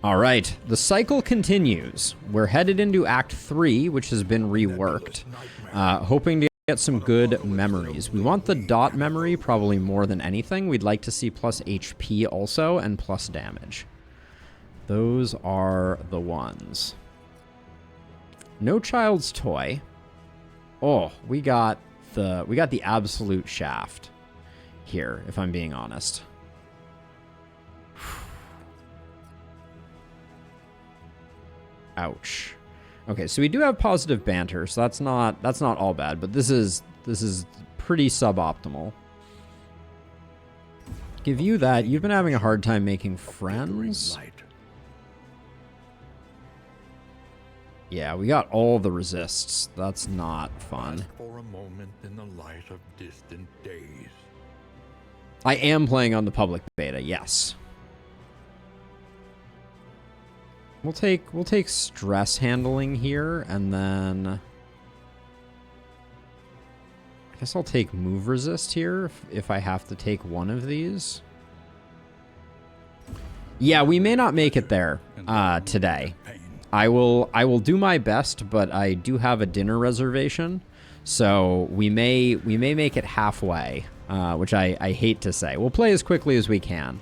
All right, the cycle continues. We're headed into Act 3, which has been reworked, hoping to get some good memories. We want the dot memory probably more than anything. We'd like to see plus HP also and plus damage. Those are the ones. No child's toy. Oh, we got the absolute shaft here, if I'm being honest. Ouch. Okay, so we do have positive banter, so that's not all bad, but this is pretty suboptimal. Give you that. You've been having a hard time making friends. Yeah, we got all the resists. That's not fun. For a moment in the light of distant days. I am playing on the public beta, yes. We'll take stress handling here, and then I guess I'll take move resist here if I have to take one of these. Yeah, we may not make it there today. I will do my best, but I do have a dinner reservation, so we may make it halfway, which I hate to say. We'll play as quickly as we can,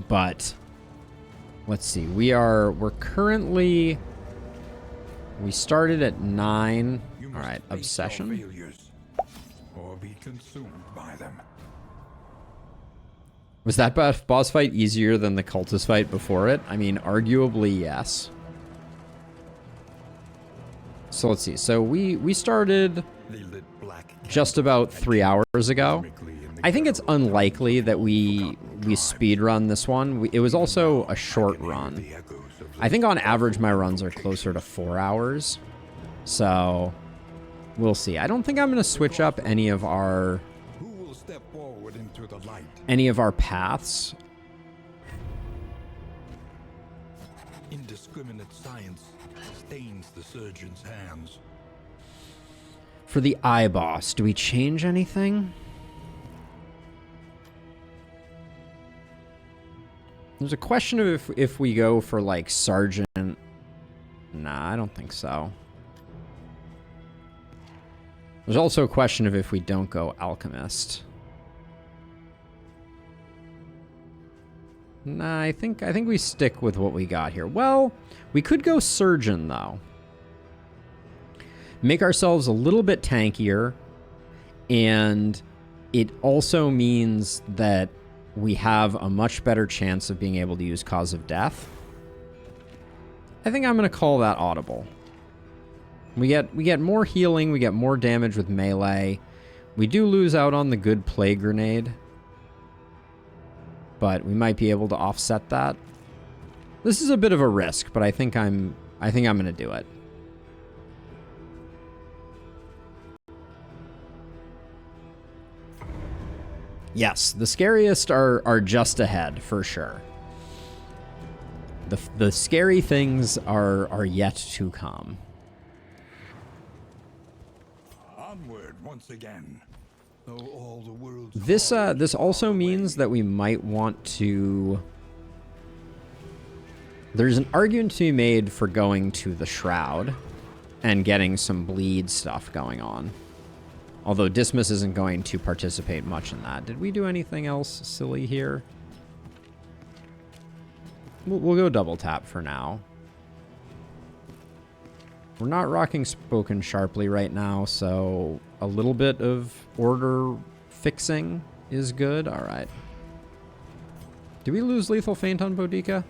but let's see. We're currently, we started at 9. All right, obsession. Or be consumed by them. Was that boss fight easier than the cultist fight before it? I mean, arguably, yes. So let's see. So we started just about 3 hours ago. I think it's unlikely that we speedrun this one. It was also a short run. I think on average my runs are closer to 4 hours. So we'll see. I don't think I'm going to switch up any of our paths. Indiscriminate science stains the surgeon's hands. For the eye boss, do we change anything? There's a question of if we go for like sergeant. Nah, I don't think so. There's also a question of if we don't go alchemist. Nah, I think we stick with what we got here. Well, we could go surgeon though. Make ourselves a little bit tankier, and it also means that we have a much better chance of being able to use cause of death. I think I'm going to call that audible. We get more healing, we get more damage with melee. We do lose out on the good plague grenade, but we might be able to offset that. This is a bit of a risk, but I think I'm going to do it. Yes, the scariest are just ahead, for sure. The scary things are yet to come. Onward once again. Though all the world's This also means that we might want to... There's an argument to be made for going to the Shroud and getting some bleed stuff going on. Although Dismas isn't going to participate much in that. Did we do anything else silly here? We'll go double tap for now. We're not rocking Spoken Sharply right now, so a little bit of order fixing is good. All right. Did we lose Lethal Feint on Boudica?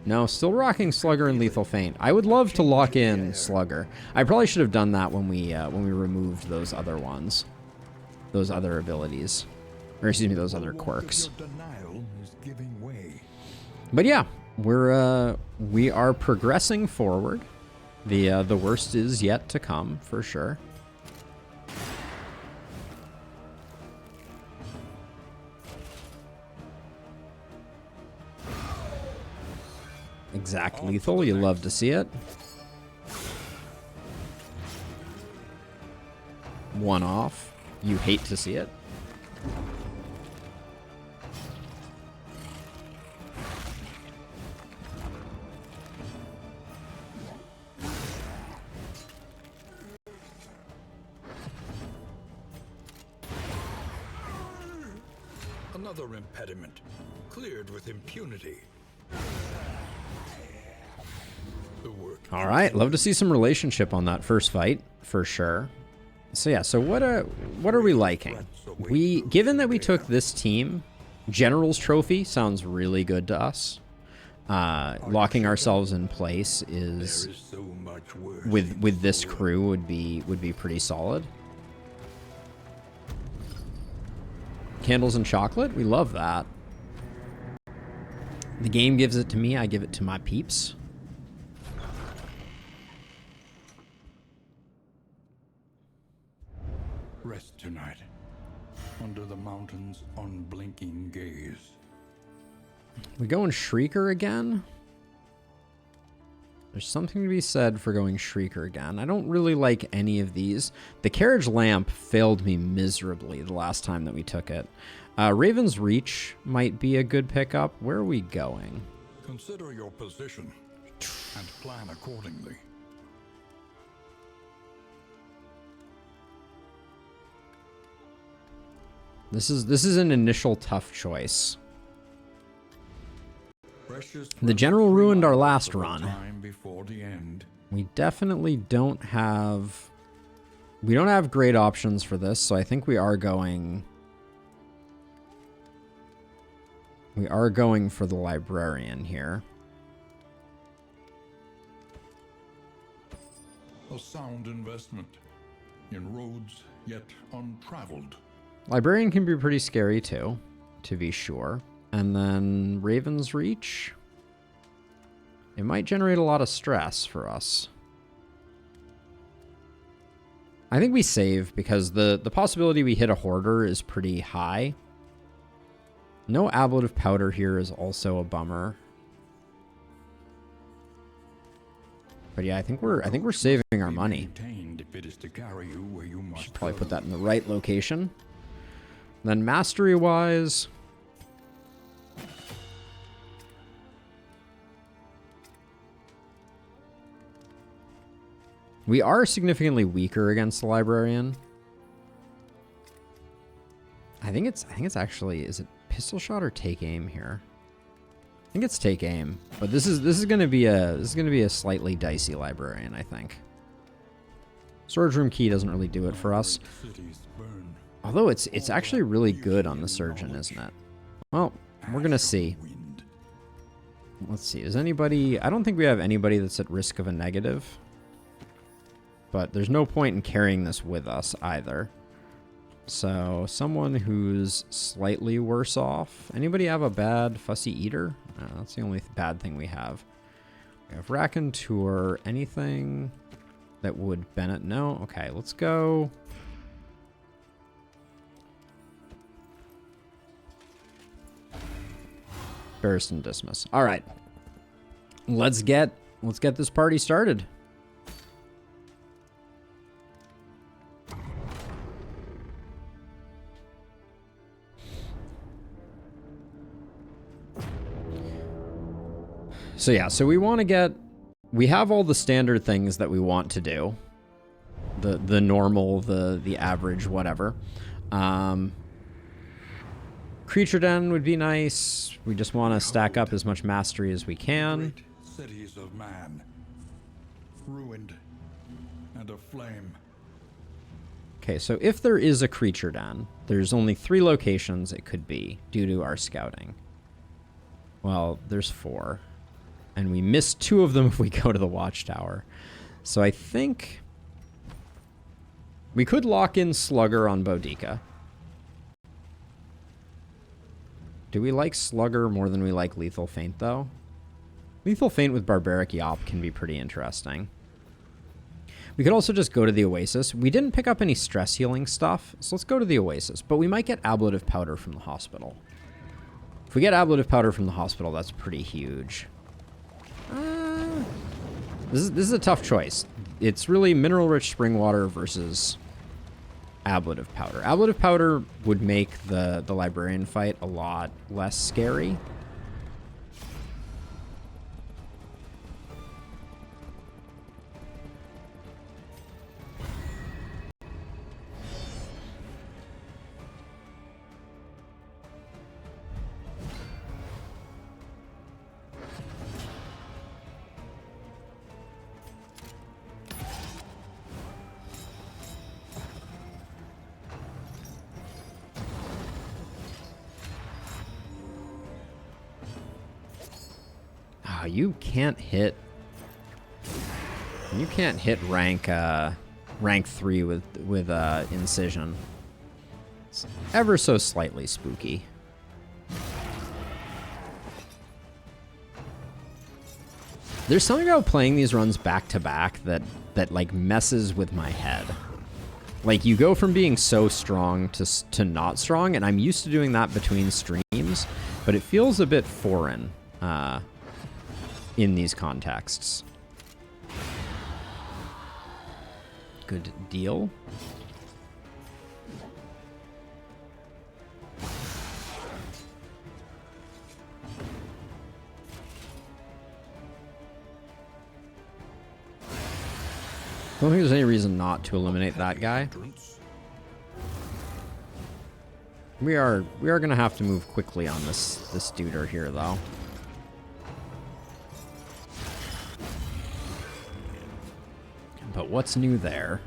No, still rocking Slugger and Lethal Feint. I would love to lock in Slugger. I probably should have done that when we removed those other ones, those other abilities, or excuse me, those other quirks. But yeah, we are progressing forward. The worst is yet to come for sure. Exact lethal, you love to see it. One off, you hate to see it. Another impediment, cleared with impunity. The work. All right, love to see some relationship on that first fight, for sure. So yeah, so what are we liking? Given that we took this team, General's Trophy sounds really good to us. Locking ourselves in place is with this crew would be pretty solid. Candles and chocolate, we love that. The game gives it to me, I give it to my peeps. Rest tonight, under the mountain's unblinking gaze. We going Shrieker again? There's something to be said for going Shrieker again. I don't really like any of these. The Carriage Lamp failed me miserably the last time that we took it. Raven's Reach might be a good pickup. Where are we going? Consider your position and plan accordingly. This is an initial tough choice. The General ruined our last run. We definitely don't have great options for this, so I think we are going for the Librarian here. A sound investment in roads yet untraveled. Librarian can be pretty scary too, to be sure. And then Raven's Reach. It might generate a lot of stress for us. I think we save because the possibility we hit a Hoarder is pretty high. No Ablative Powder here is also a bummer. But yeah, I think we're saving our money. Should probably put that in the right location. Then mastery-wise, we are significantly weaker against the Librarian. I think it's actually, is it pistol shot or take aim here? I think it's take aim, but this is going to be a slightly dicey Librarian, I think. Storage room key doesn't really do it for us. Although it's actually really good on the Surgeon, isn't it? Well, we're going to see. Let's see. Is anybody... I don't think we have anybody that's at risk of a negative. But there's no point in carrying this with us either. So, someone who's slightly worse off. Anybody have a bad Fussy Eater? No, that's the only bad thing we have. We have Raconteur. Anything that would Bennett? No? Okay, let's go... Barristan Dismas. All right. Let's get this party started. So yeah, so we have all the standard things that we want to do. The normal, the average, whatever. Creature Den would be nice. We just want to stack up as much mastery as we can. Cities of man, ruined and aflame. Okay, so if there is a Creature Den, there's only 3 locations it could be due to our scouting. Well, there's 4. And we miss 2 of them if we go to the Watchtower. So I think we could lock in Slugger on Boudica. Do we like Slugger more than we like Lethal Feint, though? Lethal Feint with Barbaric Yop can be pretty interesting. We could also just go to the Oasis. We didn't pick up any stress healing stuff, so let's go to the Oasis. But we might get Ablative Powder from the hospital. If we get Ablative Powder from the hospital, that's pretty huge. This is a tough choice. It's really Mineral-Rich Spring Water versus Ablative Powder. Ablative Powder would make the Librarian fight a lot less scary. Wow, you can't hit. You can't hit rank 3 with incision. It's ever so slightly spooky. There's something about playing these runs back to back that like messes with my head. Like, you go from being so strong to not strong, and I'm used to doing that between streams, but it feels a bit foreign in these contexts. Good deal. I don't think there's any reason not to eliminate that guy. We are gonna have to move quickly on this duder here, though. But what's new there?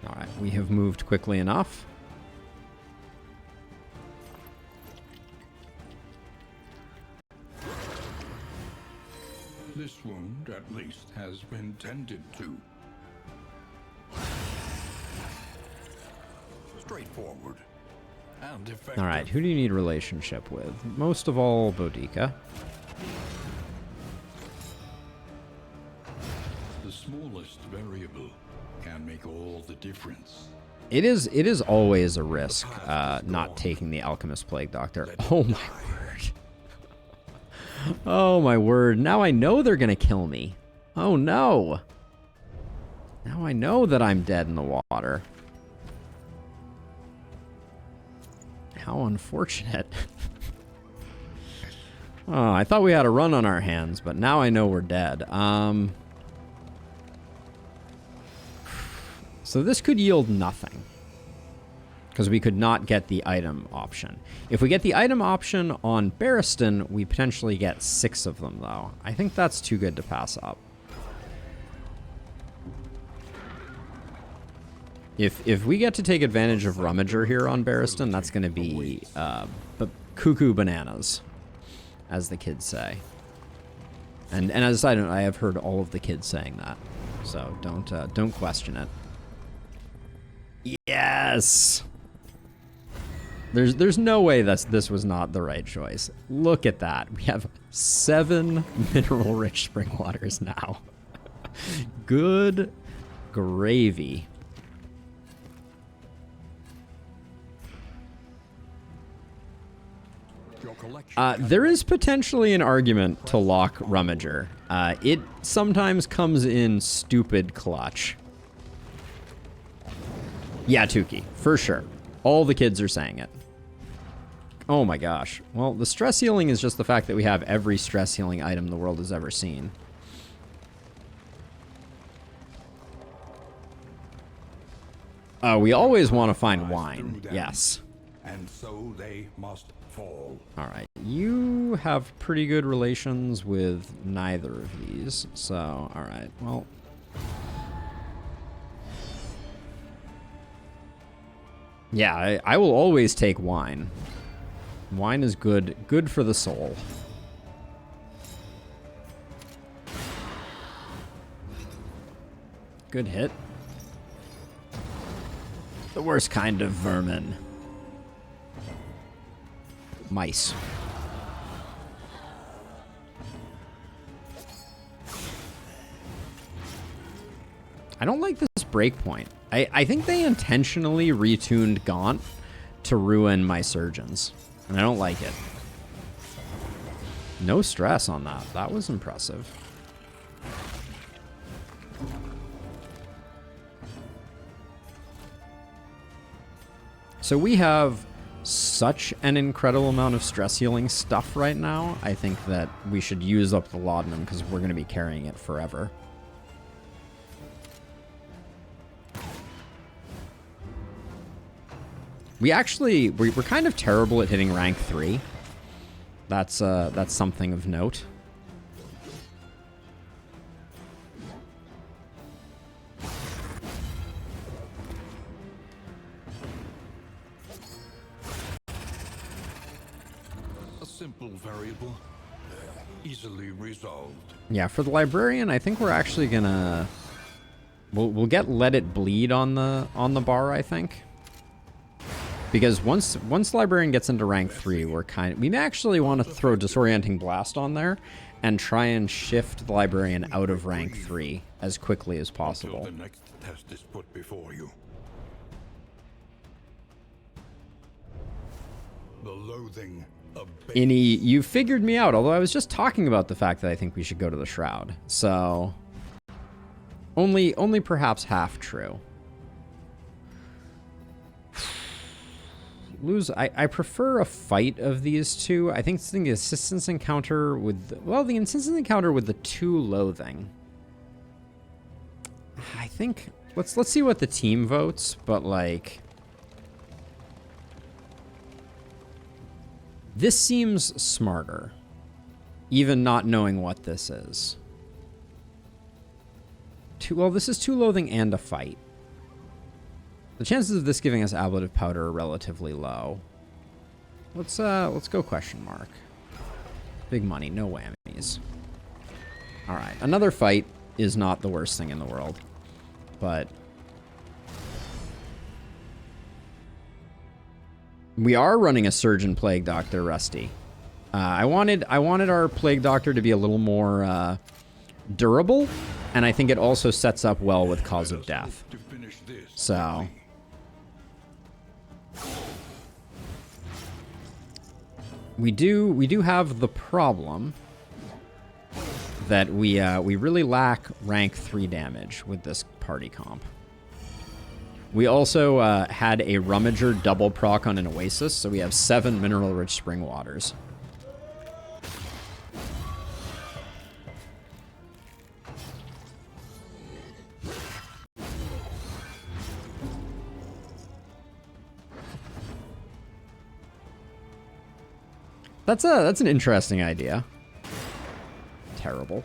All right, we have moved quickly enough. This wound, at least, has been tended to. Straightforward and effective. All right, who do you need relationship with? Most of all, Boudica. The smallest variable can make all the difference. It is always a risk not taking the Alchemist Plague Doctor. Oh my word. Oh my word. Now I know they're gonna kill me. Oh no. Now I know that I'm dead in the water. How unfortunate. Oh, I thought we had a run on our hands, but now I know we're dead. So this could yield nothing, because we could not get the item option. If we get the item option on Barristan, we potentially get 6 of them, though. I think that's too good to pass up. If we get to take advantage of Rummager here on Barristan, that's going to be cuckoo bananas, as the kids say. And as a side note, I have heard all of the kids saying that, so don't question it. Yes. There's no way this was not the right choice. Look at that. We have 7 mineral-rich spring waters now. Good gravy. There is potentially an argument to lock Rummager. It sometimes comes in stupid clutch. Yeah, Tuki, for sure. All the kids are saying it. Oh my gosh. Well, the stress healing is just the fact that we have every stress healing item the world has ever seen. We always want to find wine. Yes. And so they must fall. All right. You have pretty good relations with neither of these. So, all right. Well, yeah, I will always take wine. Wine is good for the soul. Good hit. The worst kind of vermin. Mice. I don't like this breakpoint. I think they intentionally retuned Gaunt to ruin my surgeons, and I don't like it. No stress on that. That was impressive. So we have such an incredible amount of stress healing stuff right now. I think that we should use up the laudanum because we're going to be carrying it forever. We're kind of terrible at hitting rank 3. That's something of note. simple variable, easily resolved. Yeah, for the librarian, I think we're actually gonna we'll get Let It Bleed on the bar, I think. Because once librarian gets into rank 3, we may actually want to throw Disorienting Blast on there and try and shift the librarian out of rank 3 as quickly as possible. Until the next test is put before you. The loathing of Innie, you figured me out, although I was just talking about the fact that I think we should go to the Shroud. So only perhaps half true. I prefer a fight of these two. I think the assistance encounter with the assistance encounter with the 2 loathing. I think let's see what the team votes, but like this seems smarter, even not knowing what this is. This is 2 loathing and a fight. The chances of this giving us ablative powder are relatively low. Let's go question mark. Big money, no whammies. All right, another fight is not the worst thing in the world, but we are running a Surgeon Plague Doctor, Rusty. I wanted our Plague Doctor to be a little more durable, and I think it also sets up well with Cause of Death. So we do have the problem that we really lack rank 3 damage with this party comp. We also had a Rummager double proc on an Oasis, so we have 7 mineral-rich spring waters. That's an interesting idea. Terrible.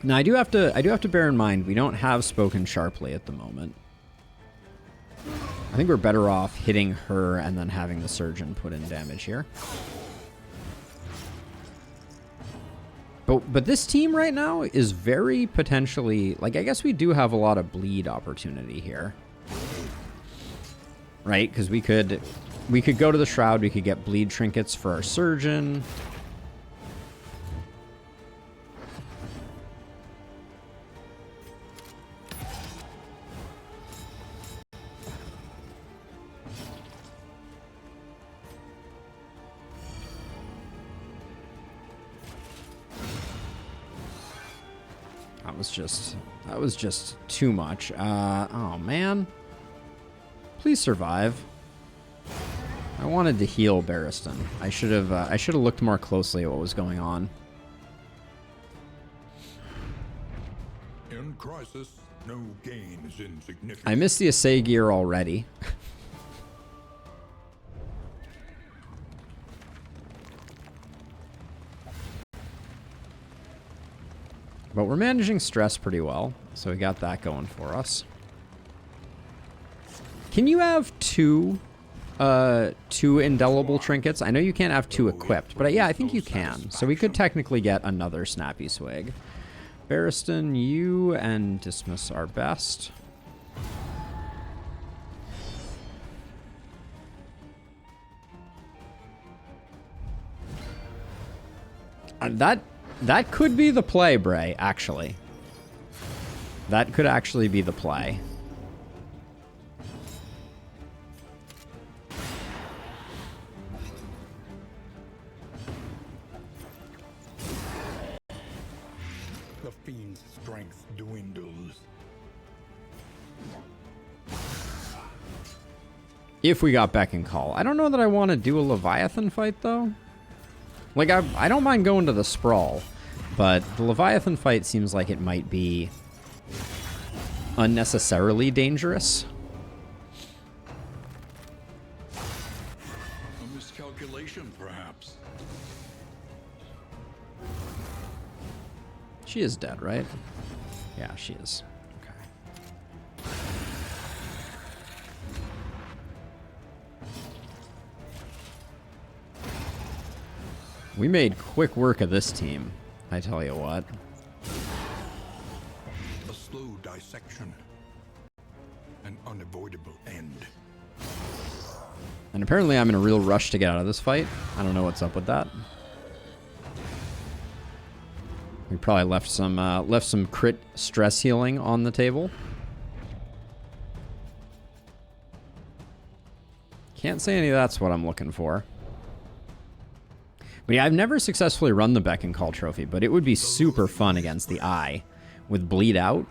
Now I do have to bear in mind we don't have Spoken Sharply at the moment. I think we're better off hitting her and then having the surgeon put in damage here. But this team right now is very potentially, like, I guess we do have a lot of bleed opportunity here. Right? Because we could go to the Shroud, we could get bleed trinkets for our surgeon. That was just too much. Oh man. Please survive. I wanted to heal Barristan. I should have looked more closely at what was going on. In crisis, no gain is insignificant. I missed the assay gear already. But we're managing stress pretty well, so we got that going for us. Can you have two indelible trinkets? I know you can't have 2 equipped, but yeah, I think you can. So we could technically get another Snappy Swig. Barristan, you and Dismiss are best. That could be the play, Bray, actually. That could actually be the play. The fiend's strength dwindles. If we got Beck and Call. I don't know that I want to do a Leviathan fight, though. Like, I don't mind going to the Sprawl, but the Leviathan fight seems like it might be unnecessarily dangerous. A miscalculation, perhaps. She is dead, right? Yeah, she is. Okay. We made quick work of this team, I tell you what. A slow dissection. An unavoidable end. And apparently I'm in a real rush to get out of this fight. I don't know what's up with that. We probably left some crit stress healing on the table. Can't say any of that's what I'm looking for. But yeah, I've never successfully run the Beck and Call trophy, but it would be super fun against the Eye with Bleed Out.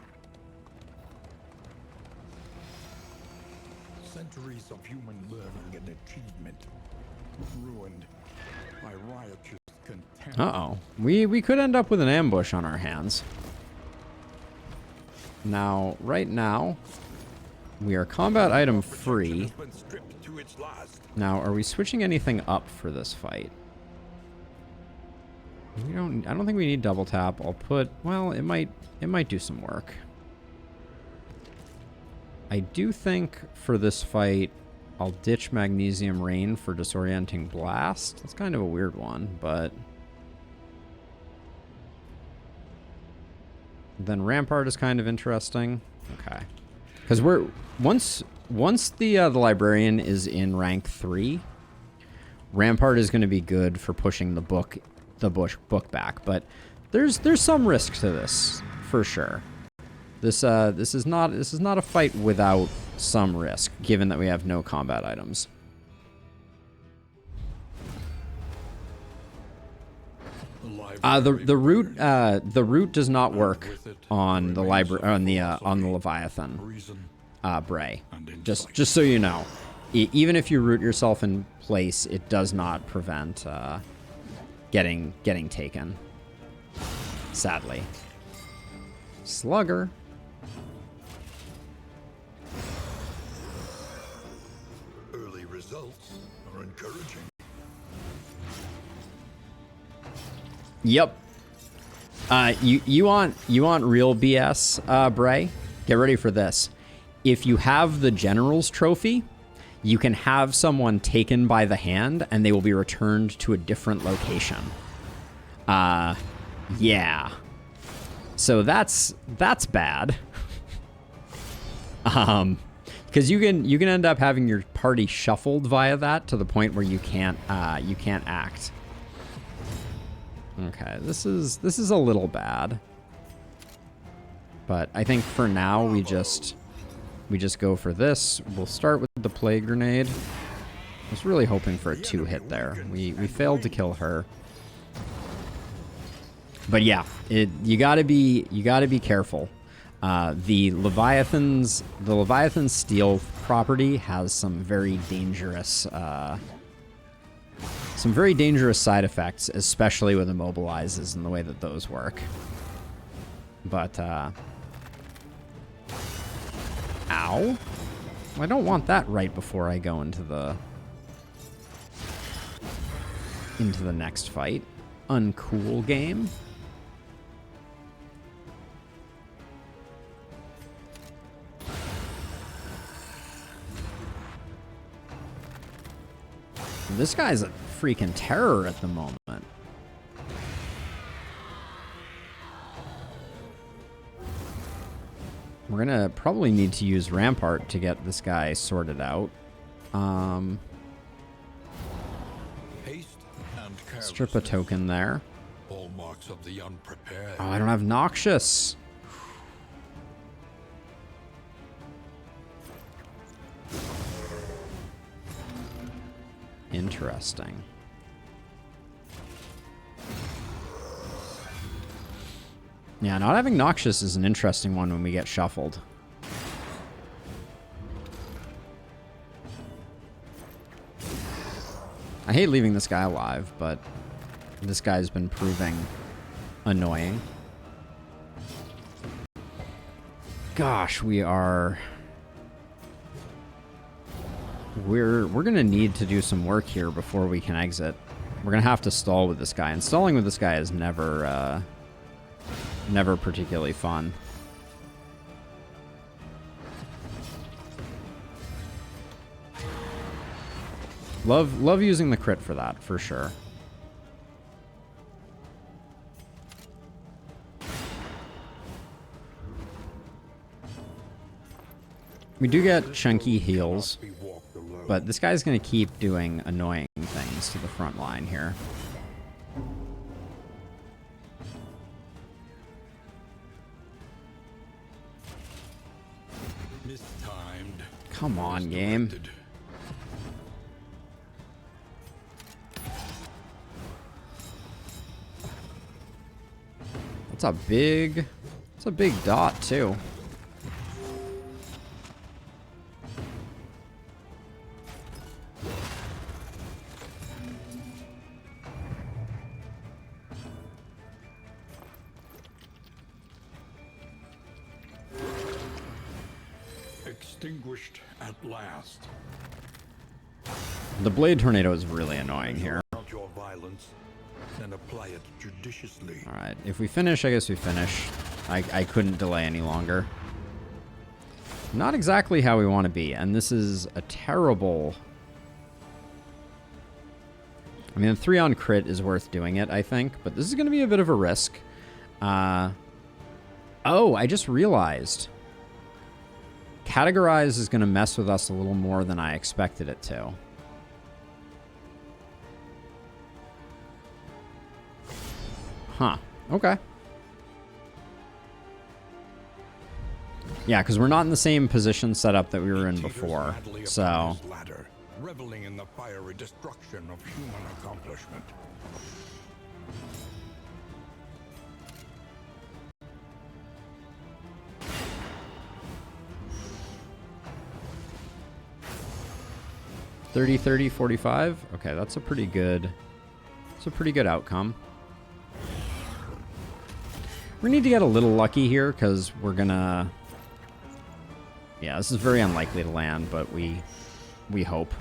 Centuries of human learning and achievement ruined by riotous contempt. Uh-oh. We could end up with an ambush on our hands. Now, right now, we are combat item free. Now, are we switching anything up for this fight? I don't think we need double tap. I'll put, well, it might do some work. I do think for this fight, I'll ditch Magnesium Rain for Disorienting Blast. It's kind of a weird one, but then Rampart is kind of interesting. Okay. Because once the Librarian is in rank 3, Rampart is going to be good for pushing the book back. But there's some risk to this for sure. This is not a fight without some risk, given that we have no combat items. The root does not work on the on the Leviathan Bray. Just so you know, even if you root yourself in place, it does not prevent getting taken. Sadly. Slugger. Early results are encouraging. Yep. You want real BS, Bray? Get ready for this. If you have the General's Trophy, you can have someone taken by the hand and they will be returned to a different location. Yeah. So that's bad. Because you can end up having your party shuffled via that to the point where you can't act. Okay, this is a little bad. But I think for now we just go for this. We'll start with the Plague Grenade. I was really hoping for a 2-hit there. We failed to kill her. But yeah, you gotta be careful. The Leviathan's Steel property has some very dangerous side effects, especially with immobilizes and the way that those work. But ow! I don't want that right before I go into the next fight. Uncool game. This guy's a freaking terror at the moment. We're gonna probably need to use Rampart to get this guy sorted out. Haste and Strip a token there. hallmarks of the unprepared. Oh, I don't have Noxious. Interesting. Yeah, not having Noxious is an interesting one when we get shuffled. I hate leaving this guy alive, but this guy's been proving annoying. Gosh, we're gonna need to do some work here before we can exit. We're gonna have to stall with this guy, and stalling with this guy is never particularly fun. Love using the crit for that, for sure. We do get chunky heals, Be walked alone. but this guy's going to keep doing annoying things to the front line here. Mistimed. Come on, game. Misdirected. It's a big dot too. Extinguished at last. The blade tornado is really annoying here. Out your violence and apply it judiciously. All right, if we finish, I guess we finish. I couldn't delay any longer. Not exactly how we want to be, and this is a terrible... I mean, a 3-on crit is worth doing it, I think, but this is going to be a bit of a risk. Oh, I just realized. Categorize is going to mess with us a little more than I expected it to. Huh. Okay. Yeah, because we're not in the same position setup that we were in before. So, Ladder, reveling in the fiery destruction of human accomplishment. $30, $30, $45. Okay, that's a pretty good. It's a pretty good outcome. We need to get a little lucky here because we're gonna. Yeah, this is very unlikely to land, but we hope.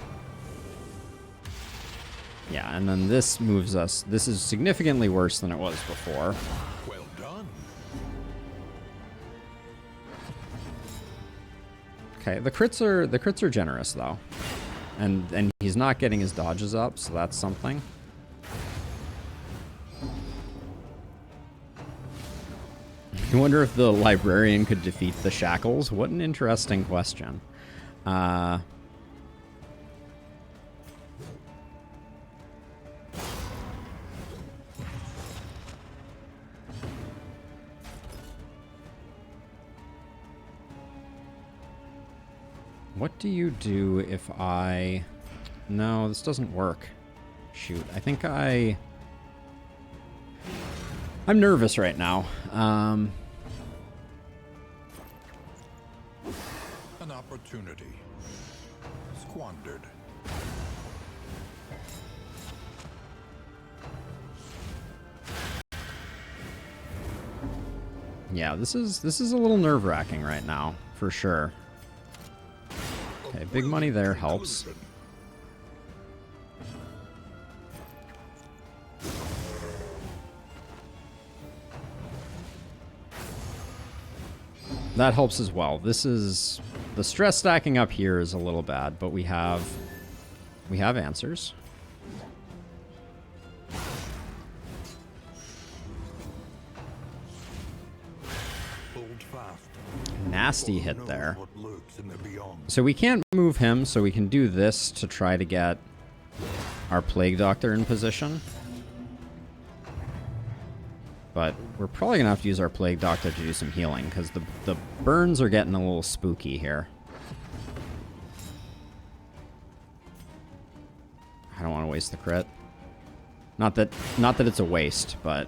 Yeah, and then this moves us. This is significantly worse than it was before. Well done. Okay, the crits are generous though, and he's not getting his dodges up, so that's something. I wonder if the librarian could defeat the shackles. What an interesting question. What do you do if I... No, this doesn't work. Shoot, I think I'm nervous right now. An opportunity squandered. Yeah, this is a little nerve-wracking right now, for sure. Okay, big money there helps. That helps as well. This is... The stress stacking up here is a little bad, but we have answers. Hold fast. Nasty hit there. What lurks in the beyond. So we can't move him, so we can do this to try to get our Plague Doctor in position. But we're probably going to have to use our Plague Doctor to do some healing, because the burns are getting a little spooky here. I don't want to waste the crit. Not that it's a waste, but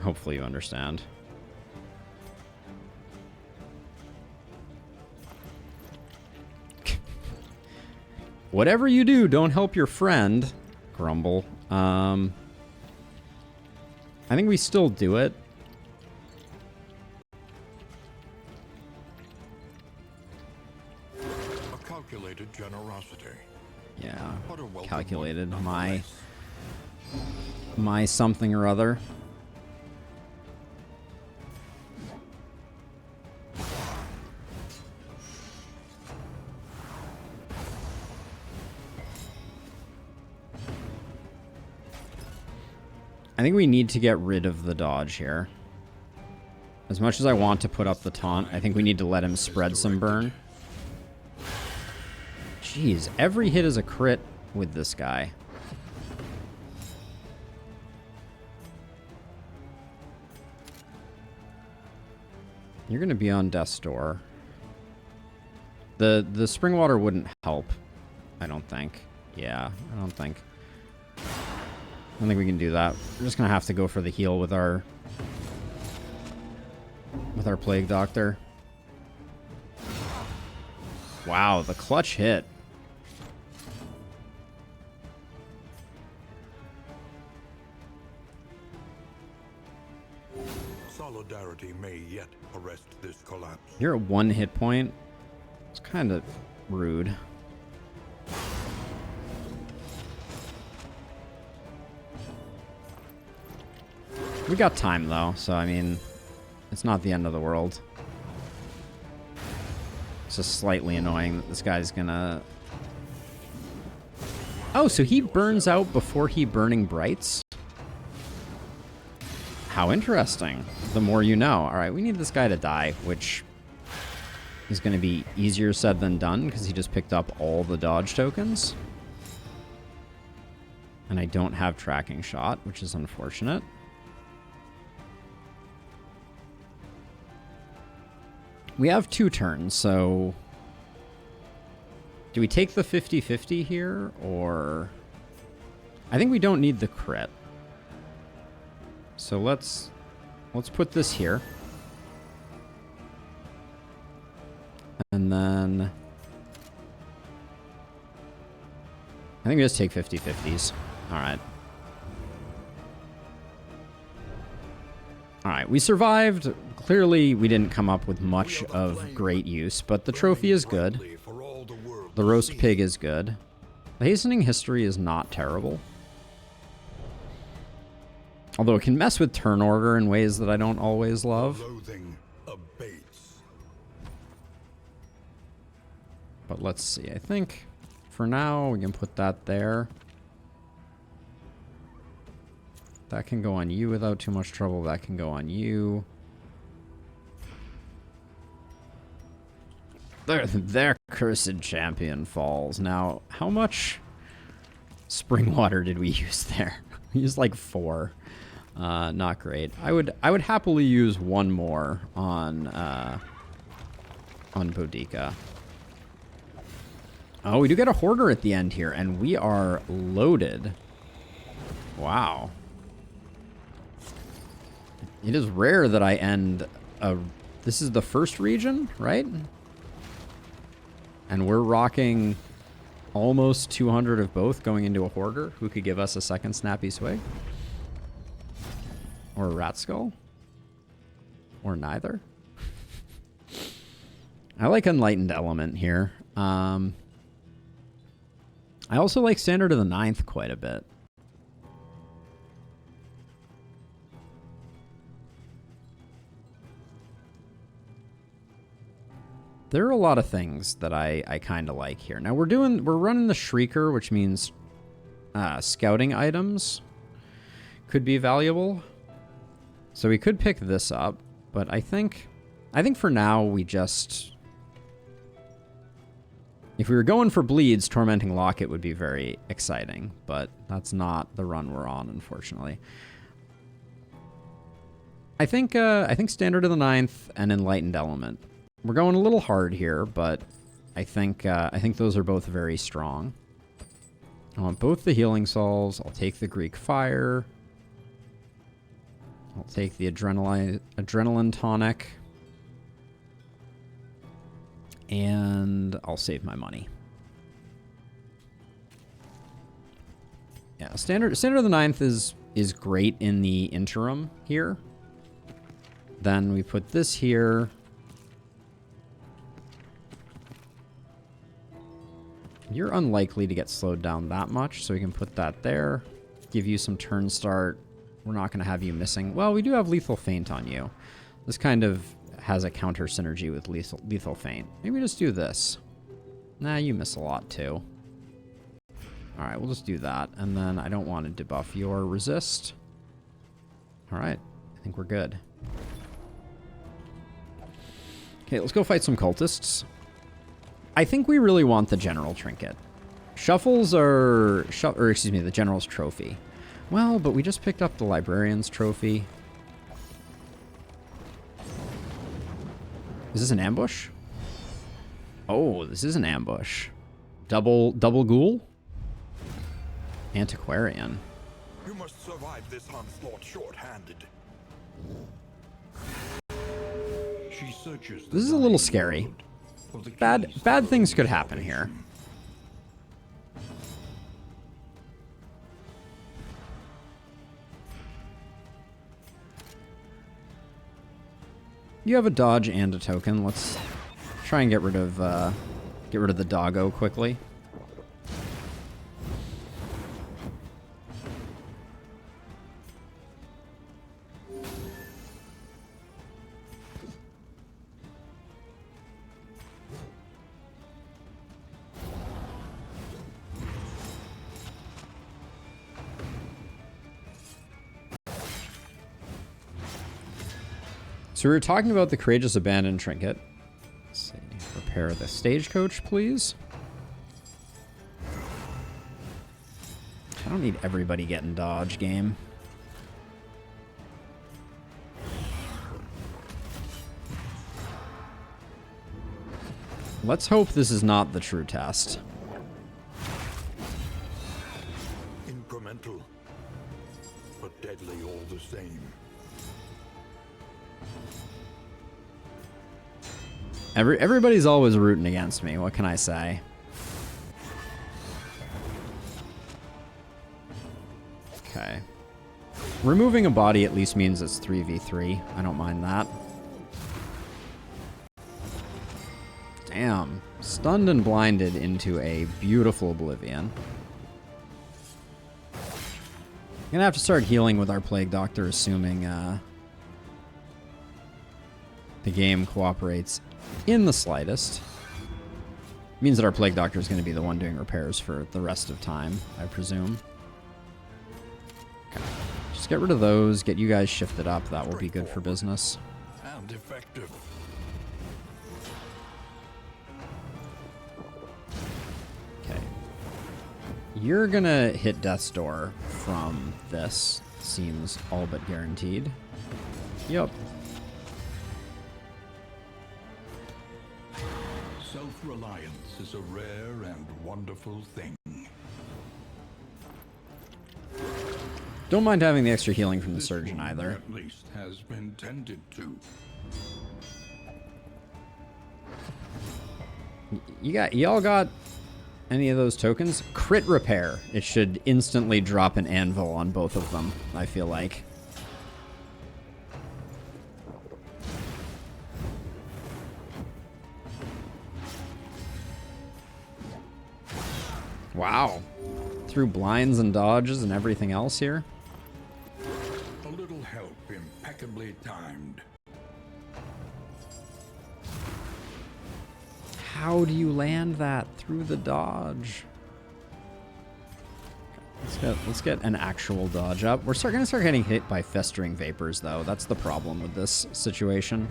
hopefully you understand. Whatever you do, don't help your friend. Grumble. I think we still do it. A calculated generosity. Yeah, What a welcome calculated. one, My nonetheless. something or other. I think we need to get rid of the dodge here. As much as I want to put up the taunt, I think we need to let him spread some burn. Jeez, every hit is a crit with this guy. You're going to be on death's door. The spring water wouldn't help, I don't think. Yeah, I don't think we can do that. We're just going to have to go for the heal with our Plague Doctor. Wow, the clutch hit. Solidarity may yet arrest this collapse. You're at 1 hit point. It's kind of rude. We got time though, so I mean, it's not the end of the world. It's just slightly annoying that this guy's gonna... Oh, so he burns out before he Burning Brights? How interesting. The more you know. Alright, we need this guy to die, which is going to be easier said than done because he just picked up all the dodge tokens. And I don't have tracking shot, which is unfortunate. We have 2 turns, so... Do we take the 50-50 here, or... I think we don't need the crit. So let's put this here. And then... I think we just take 50-50s. Alright. Alright, we survived. Clearly, we didn't come up with much of great use, but the trophy is good. The roast pig is good. The hastening history is not terrible. Although it can mess with turn order in ways that I don't always love. But let's see. I think for now we can put that there. That can go on you without too much trouble. That can go on you. Their cursed champion falls. Now, how much spring water did we use there? We used like 4. Not great. I would happily use 1 more on Boudica. Oh, we do get a hoarder at the end here, and we are loaded. Wow. It is rare that I end a... This is the first region, right? And we're rocking almost 200 of both going into a hoarder who could give us a second snappy swig. Or a rat skull. Or neither. I like Enlightened Element here. I also like Standard of the Ninth quite a bit. There are a lot of things that I kind of like here. Now we're running the Shrieker, which means scouting items could be valuable. So we could pick this up, but I think for now we just... If we were going for bleeds, Tormenting Locket would be very exciting, but that's not the run we're on, unfortunately. I think Standard of the Ninth and Enlightened Element. We're going a little hard here, but I think those are both very strong. I want both the healing souls. I'll take the Greek Fire. I'll take the Adrenaline Tonic. And I'll save my money. Yeah, Standard of the Ninth is great in the interim here. Then we put this here. You're unlikely to get slowed down that much, so we can put that there. Give you some turn start. We're not going to have you missing. Well, we do have Lethal Feint on you. This kind of has a counter synergy with Lethal Feint. Maybe just do this. Nah, you miss a lot too. Alright, we'll just do that. And then I don't want to debuff your resist. Alright, I think we're good. Okay, let's go fight some cultists. I think we really want the general trinket. Shuffles are... or excuse me, the general's trophy. Well, but we just picked up the librarian's trophy. Is this an ambush? Oh, this is an ambush. Double ghoul? Antiquarian. You must survive this onslaught short-handed. She searches. This is a little scary. Bad things could happen here. You have a dodge and a token. Let's try and get rid of the doggo quickly. So we were talking about the Courageous Abandoned Trinket. Let's see. Repair the stagecoach, please. I don't need everybody getting dodge, game. Let's hope this is not the true test. Incremental, but deadly all the same. Everybody's always rooting against me. What can I say? Okay. Removing a body at least means it's 3v3. I don't mind that. Damn. Stunned and blinded into a beautiful oblivion. I'm gonna have to start healing with our Plague Doctor, assuming the game cooperates in the slightest. Means that our Plague Doctor is going to be the one doing repairs for the rest of time, I presume. Okay. Just get rid of those, get you guys shifted up. That will be good for business. And effective. Okay. You're going to hit Death's Door from this. Seems all but guaranteed. Yep. Self-reliance is a rare and wonderful thing. Don't mind having the extra healing from the surgeon either. At least has been tended to. Y'all got any of those tokens? Crit repair. It should instantly drop an anvil on both of them, I feel like. Wow. Through blinds and dodges and everything else here. A little help impeccably timed. How do you land that through the dodge? Let's get an actual dodge up. We're gonna start getting hit by festering vapors, though. That's the problem with this situation.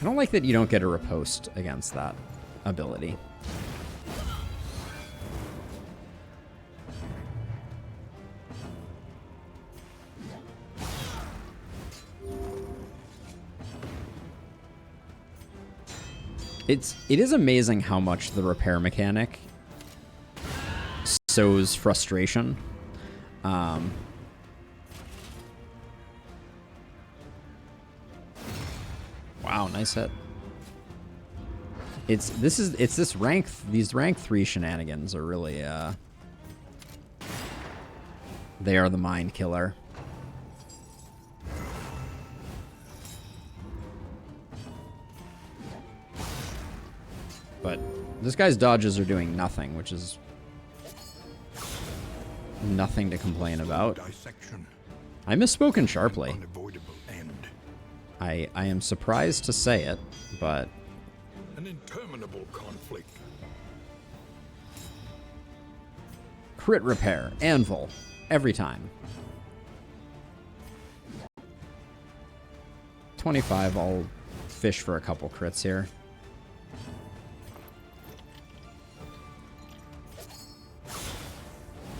I don't like that you don't get a riposte against that ability. It is amazing how much the repair mechanic sows frustration. Wow, nice hit. These rank 3 shenanigans are really they are the mind killer. But this guy's dodges are doing nothing, which is nothing to complain about. Dissection. I misspoken sharply. Unavoidable end. I am surprised to say it, but An interminable conflict. Crit repair. Anvil. Every time. 25, I'll fish for a couple crits here.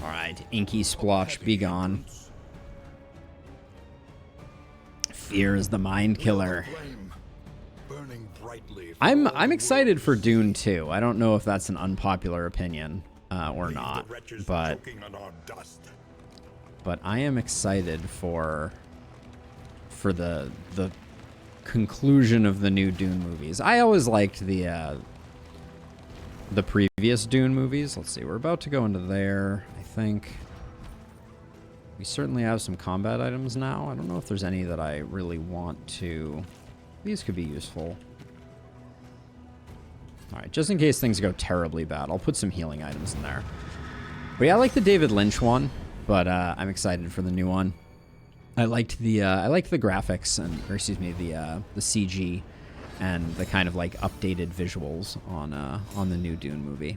Alright, Inky Splotch, be gone. Fear is the mind killer. I'm excited for Dune 2. I don't know if that's an unpopular opinion or not, but I am excited for the conclusion of the new Dune movies. I always liked the previous Dune movies. Let's see, we're about to go into there, I think. We certainly have some combat items now. I don't know if there's any that I really want to... These could be useful. Alright, just in case things go terribly bad, I'll put some healing items in there. But yeah, I like the David Lynch one, but I'm excited for the new one. I liked the graphics and, or excuse me, the CG and the kind of like updated visuals on the new Dune movie.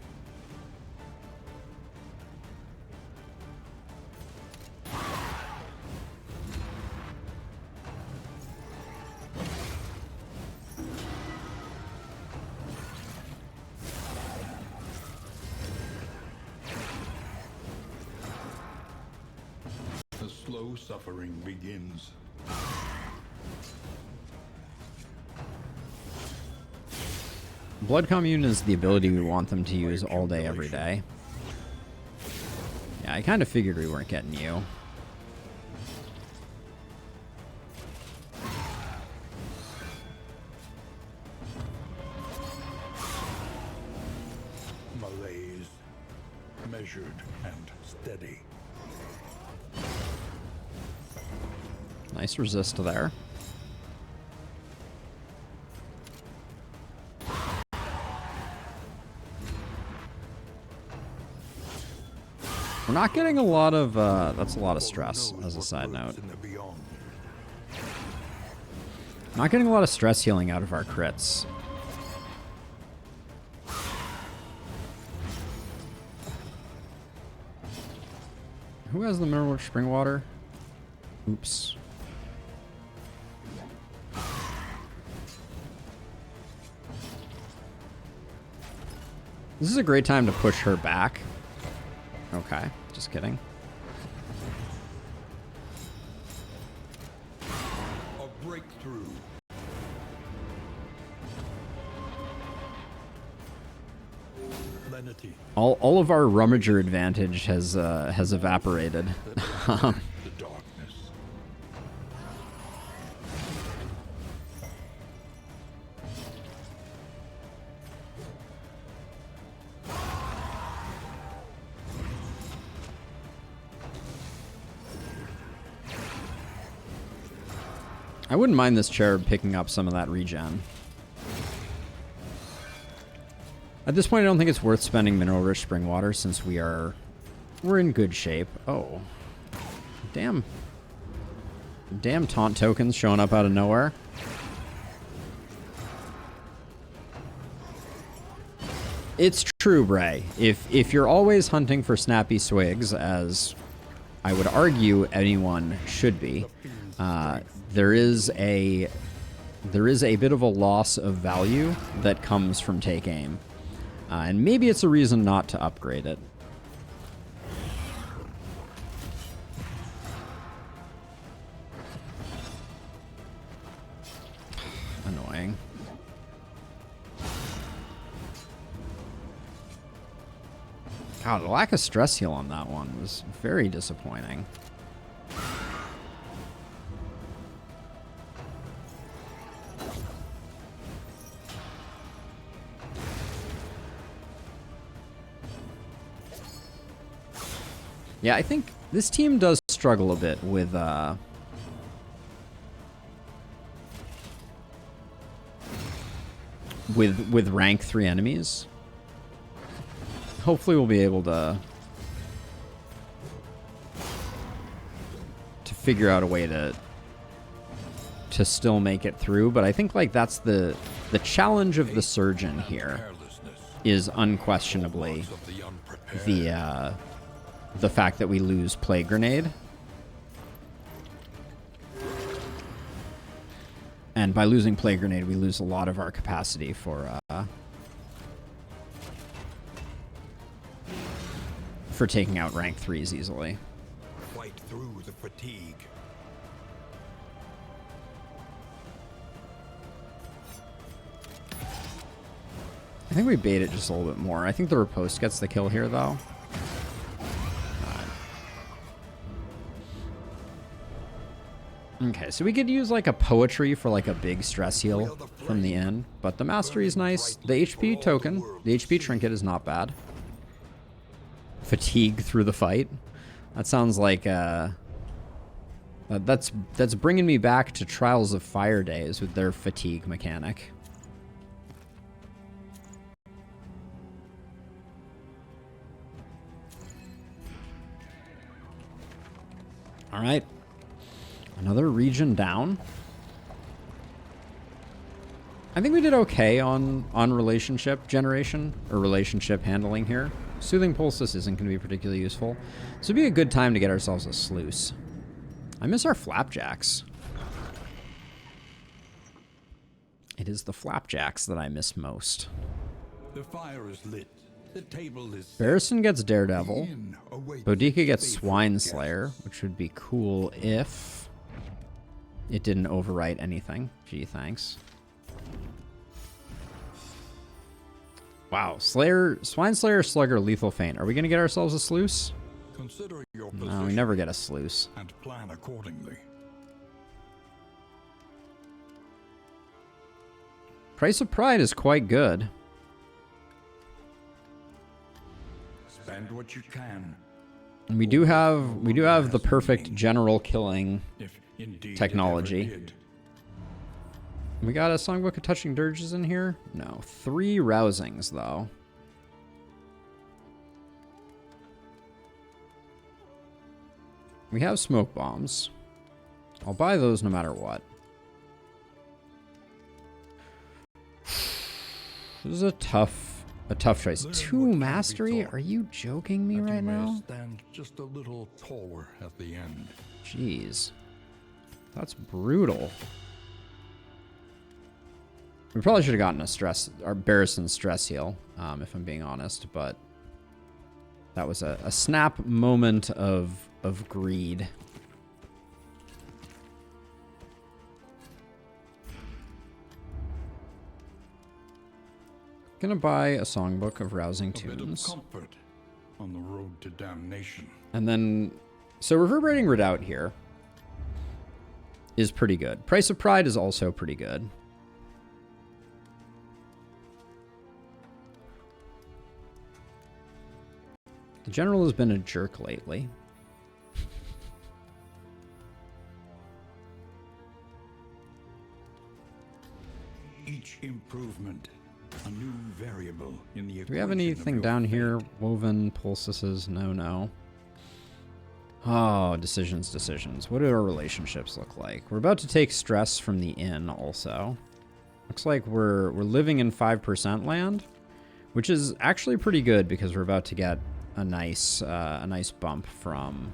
The slow suffering begins. Blood Commune is the ability we want them to use all day, every day. Yeah, I kind of figured we weren't getting you. Malaise, measured and steady. Nice resist there. We're not getting a lot of, that's a lot of stress, as a side note. Not getting a lot of stress healing out of our crits. Who has the mineral spring water? Oops. This is a great time to push her back. Okay, just kidding. A breakthrough. Lenity. All of our rummager advantage has evaporated. The darkness. I wouldn't mind this cherub picking up some of that regen. At this point, I don't think it's worth spending mineral-rich spring water since we're in good shape. Oh. Damn. Damn taunt tokens showing up out of nowhere. It's true, Bray. If you're always hunting for snappy swigs, as I would argue anyone should be, there is a bit of a loss of value that comes from take aim. And maybe it's a reason not to upgrade it. Annoying. God, the lack of stress heal on that one was very disappointing. Yeah, I think this team does struggle a bit with rank 3 enemies. Hopefully we'll be able to figure out a way to still make it through, but I think like that's the challenge of the surgeon here is unquestionably the fact that we lose Plague Grenade. And by losing Plague Grenade, we lose a lot of our capacity for taking out rank 3s easily. Fight through the fatigue. I think we bait it just a little bit more. I think the Riposte gets the kill here, though. Okay, so we could use like a Poetry for like a big stress heal from the end, but the Mastery is nice. The HP token, the HP trinket is not bad. Fatigue through the fight. That sounds like that's bringing me back to Trials of Fire days with their fatigue mechanic. All right. Another region down. I think we did okay on relationship generation or relationship handling here. Soothing Poultice isn't going to be particularly useful. This would be a good time to get ourselves a sluice. I miss our flapjacks. It is the flapjacks that I miss most. The fire is lit. The table is Barristan gets Daredevil. in. Await Boudica gets faithful Swine guest. Slayer, which would be cool if it didn't overwrite anything. Gee, thanks. Wow, Swine Slayer, Slugger, Lethal Feint. Are we going to get ourselves a sluice? Consider your No, we position never get a sluice. and plan accordingly. Price of Pride is quite good. Spend what you can. And we do have the perfect general killing If indeed it technology. ever did. We got a Songbook of Touching Dirges in here? No. 3 Rousings, though. We have Smoke Bombs. I'll buy those no matter what. This is a tough choice. Learn 2 what can be Mastery? taught, Are you joking me that you right may now? stand just a little taller at the end. Jeez. That's brutal. We probably should have gotten a Barristan stress heal, if I'm being honest, but that was a snap moment of greed. Gonna buy a Songbook of Rousing A bit of Tunes. comfort on the road to damnation. And then, so Reverberating Redoubt here is pretty good. Price of Pride is also pretty good. The general has been a jerk lately. Each improvement, a new variable in the Do we have equation of anything your down fate. here? Woven, Pulses, no. Oh, decisions. What do our relationships look like? We're about to take stress from the inn also. Looks like we're living in 5% land, which is actually pretty good because we're about to get a nice bump from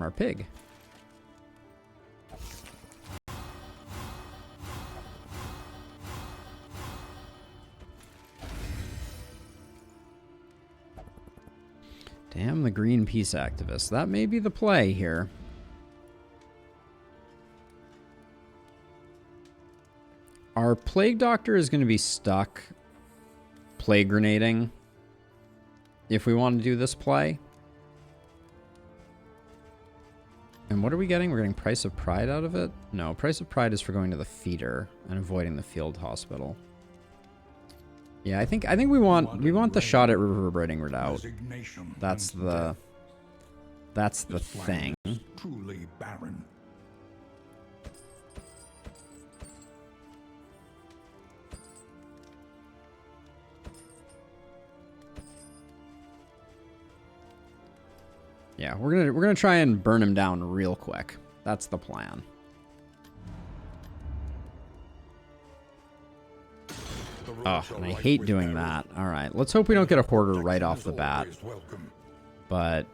our pig. Damn the Greenpeace activists. That may be the play here. Our Plague Doctor is going to be stuck Plague Grenading if we want to do this play. And what are we getting? We're getting Price of Pride out of it? No, Price of Pride is for going to the feeder and avoiding the field hospital. Yeah, I think we want the shot at Reverberating Redoubt. Resignation That's and the death. the This land thing. is truly barren. Yeah, we're gonna try and burn him down real quick. That's the plan. The road Oh, shall and I rise hate with doing arrows. that. All right, let's hope we don't get a hoarder right off the bat. Always welcome. But